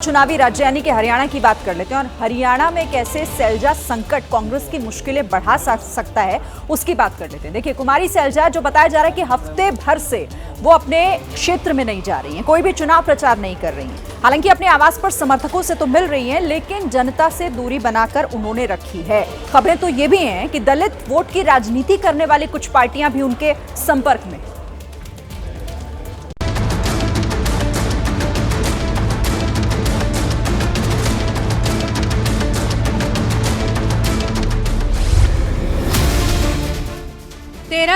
चुनावी राज्य यानी कि हरियाणा की बात कर लेते हैं और हरियाणा में कैसे सैलजा संकट कांग्रेस की मुश्किलें बढ़ा सकता है उसकी बात कर लेते हैं। देखिए, कुमारी सैलजा जो बताया जा रहा है कि हफ्ते भर से वो अपने क्षेत्र में नहीं जा रही हैं, कोई भी चुनाव प्रचार नहीं कर रही हैं। हालांकि अपने आवास पर समर्थकों से तो मिल रही हैं, लेकिन जनता से दूरी बनाकर उन्होंने रखी है। खबरें तो ये भी हैं कि दलित वोट की राजनीति करने वाली कुछ पार्टियां भी उनके संपर्क में।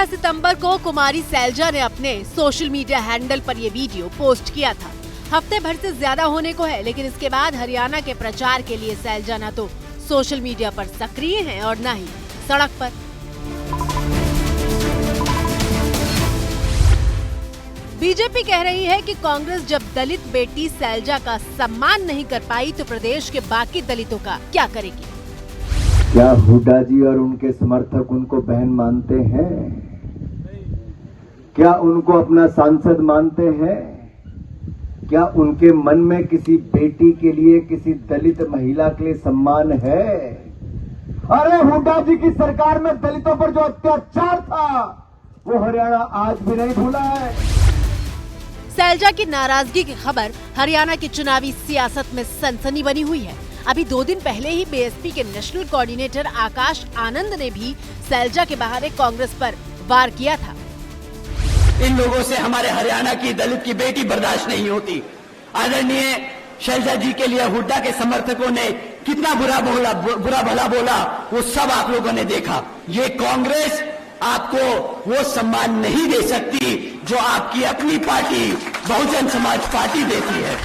सितंबर को कुमारी सैलजा ने अपने सोशल मीडिया हैंडल पर यह वीडियो पोस्ट किया था। हफ्ते भर से ज्यादा होने को है, लेकिन इसके बाद हरियाणा के प्रचार के लिए सैलजा न तो सोशल मीडिया पर सक्रिय हैं और न ही सड़क पर। बीजेपी कह रही है कि कांग्रेस जब दलित बेटी सैलजा का सम्मान नहीं कर पाई तो प्रदेश के बाकी दलितों का क्या करेगी। क्या हुड्डा जी और उनके समर्थक उनको बहन मानते हैं? क्या उनको अपना सांसद मानते हैं? क्या उनके मन में किसी बेटी के लिए, किसी दलित महिला के लिए सम्मान है? अरे हुड्डा जी की सरकार में दलितों पर जो अत्याचार था वो हरियाणा आज भी नहीं भूला है। सैलजा की नाराजगी की खबर हरियाणा की चुनावी सियासत में सनसनी बनी हुई है। अभी 2 दिन पहले ही बीएसपी के नेशनल कोऑर्डिनेटर आकाश आनंद ने भी सैलजा के बहाने कांग्रेस पर वार किया था। इन लोगों से हमारे हरियाणा की दलित की बेटी बर्दाश्त नहीं होती। आदरणीय सैलजा जी के लिए हुड्डा के समर्थकों ने कितना बुरा भला बोला, वो सब आप लोगों ने देखा। ये कांग्रेस आपको वो सम्मान नहीं दे सकती जो आपकी अपनी पार्टी बहुजन समाज पार्टी देती है।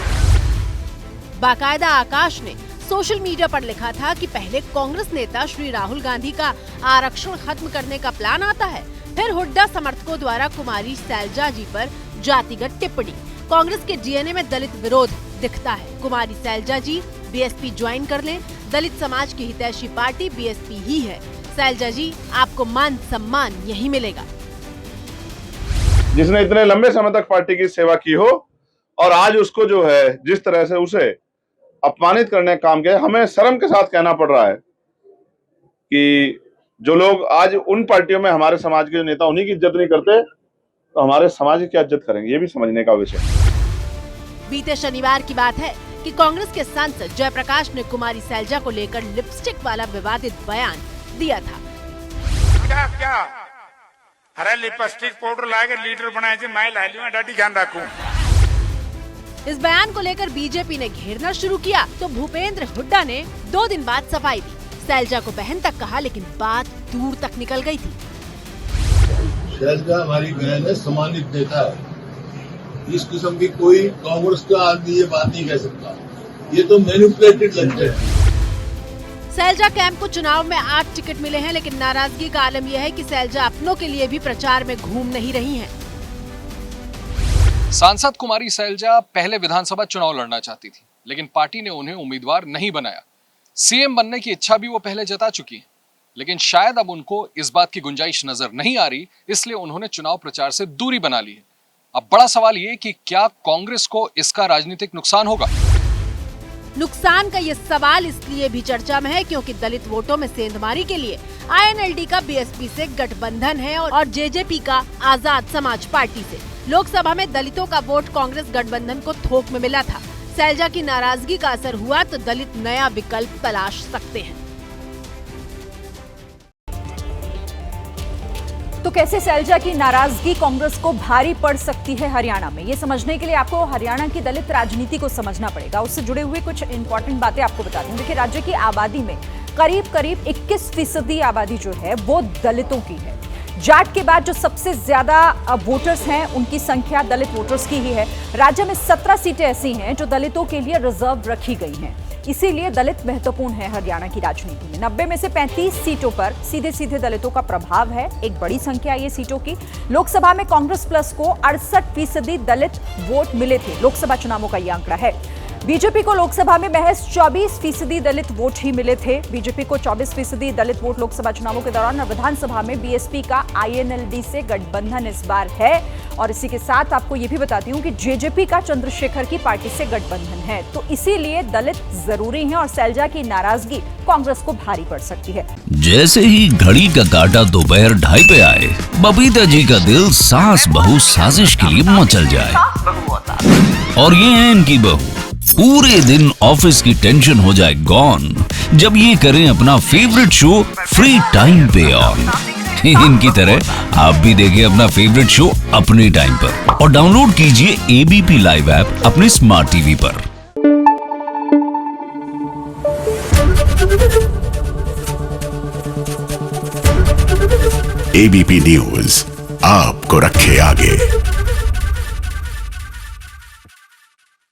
बाकायदा आकाश ने सोशल मीडिया पर लिखा था कि पहले कांग्रेस नेता श्री राहुल गांधी का आरक्षण खत्म करने का प्लान आता है, फिर हुड्डा समर्थकों द्वारा कुमारी सैलजा जी पर जातिगत टिप्पणी। कांग्रेस के डीएनए में दलित विरोध दिखता है। कुमारी सैलजा जी बीएसपी ज्वाइन कर लें, दलित समाज की हितैषी पार्टी बीएसपी ही है। सैलजा जी, आपको मान सम्मान यही मिलेगा। जिसने इतने लंबे समय तक पार्टी की सेवा की हो और आज उसको जो है जिस तरह से उसे अपमानित करने का काम किया, हमें शर्म के साथ कहना पड़ रहा है कि जो लोग आज उन पार्टियों में हमारे समाज के नेता उन्हीं की इज्जत नहीं करते तो हमारे समाज की क्या इज्जत करेंगे, ये भी समझने का विषय। बीते शनिवार की बात है कि कांग्रेस के सांसद जयप्रकाश ने कुमारी सैलजा को लेकर लिपस्टिक वाला विवादित बयान दिया था। क्या अरे लिपस्टिक पाउडर लाके लीडर बनाए थे, मैं ला लिया, डाटी ध्यान रखूं। इस बयान को लेकर बीजेपी ने घेरना शुरू किया तो भूपेंद्र हुड्डा ने 2 दिन बाद सफाई दी। सैलजा को बहन तक कहा, लेकिन बात दूर तक निकल गई थी। सैलजा हमारी बहन है, सम्मानित नेता है। इस किस्म की कोई कांग्रेस का आदमी ये बात नहीं कह सकता। ये तो मैनिपुलेटेड लगते हैं। सैलजा कैंप को चुनाव में 8 टिकट मिले हैं, लेकिन नाराजगी का आलम यह है कि सैलजा अपनों के लिए भी प्रचार में घूम नहीं रही हैं। सांसद कुमारी सैलजा पहले विधानसभा चुनाव लड़ना चाहती थी, लेकिन पार्टी ने उन्हें उम्मीदवार नहीं बनाया। सीएम बनने की इच्छा भी वो पहले जता चुकी है, लेकिन शायद अब उनको इस बात की गुंजाइश नजर नहीं आ रही, इसलिए उन्होंने चुनाव प्रचार से दूरी बना ली है। अब बड़ा सवाल ये कि क्या कांग्रेस को इसका राजनीतिक नुकसान होगा। नुकसान का ये सवाल इसलिए भी चर्चा में है क्योंकि दलित वोटों में सेंधमारी के लिए आईएनएलडी का बीएसपी से गठबंधन है और जेजेपी का आजाद समाज पार्टी से। लोकसभा में दलितों का वोट कांग्रेस गठबंधन को थोक में मिला था। सैलजा की नाराजगी का असर हुआ तो दलित नया विकल्प तलाश सकते हैं। तो कैसे सैलजा की नाराजगी कांग्रेस को भारी पड़ सकती है हरियाणा में, ये समझने के लिए आपको हरियाणा की दलित राजनीति को समझना पड़ेगा। उससे जुड़े हुए कुछ इंपॉर्टेंट बातें आपको बताती हूँ। देखिए, राज्य की आबादी में करीब 21% आबादी जो है वो दलितों की है। जाट के बाद जो सबसे ज्यादा वोटर्स हैं उनकी संख्या दलित वोटर्स की ही है। राज्य में 17 सीटें ऐसी हैं जो दलितों के लिए रिजर्व रखी गई हैं, इसीलिए दलित महत्वपूर्ण है हरियाणा की राजनीति में। 90 में से 35 सीटों पर सीधे सीधे दलितों का प्रभाव है, एक बड़ी संख्या ये सीटों की। लोकसभा में कांग्रेस प्लस को 68% दलित वोट मिले थे, लोकसभा चुनावों का ये आंकड़ा है। बीजेपी को लोकसभा में महज 24% दलित वोट ही मिले थे। बीजेपी को 24% दलित वोट लोकसभा चुनावों के दौरान और विधानसभा में बीएसपी का आईएनएलडी से गठबंधन इस बार है। और इसी के साथ आपको यह भी बताती हूं कि जेजेपी का चंद्रशेखर की पार्टी से गठबंधन है, तो इसीलिए दलित जरूरी है और सैलजा की नाराजगी कांग्रेस को भारी पड़ सकती है। जैसे ही घड़ी का काटा दोपहर 2:30 पे आए, बबीता जी का दिल सास बहू साजिश के लिए मचल जाए। और ये है इनकी बहू, पूरे दिन ऑफिस की टेंशन हो जाए गॉन जब ये करें अपना फेवरेट शो फ्री टाइम पे ऑन। इनकी तरह आप भी देखिए अपना फेवरेट शो अपने टाइम पर और डाउनलोड कीजिए एबीपी लाइव ऐप अपने स्मार्ट टीवी पर। एबीपी न्यूज आपको रखे आगे।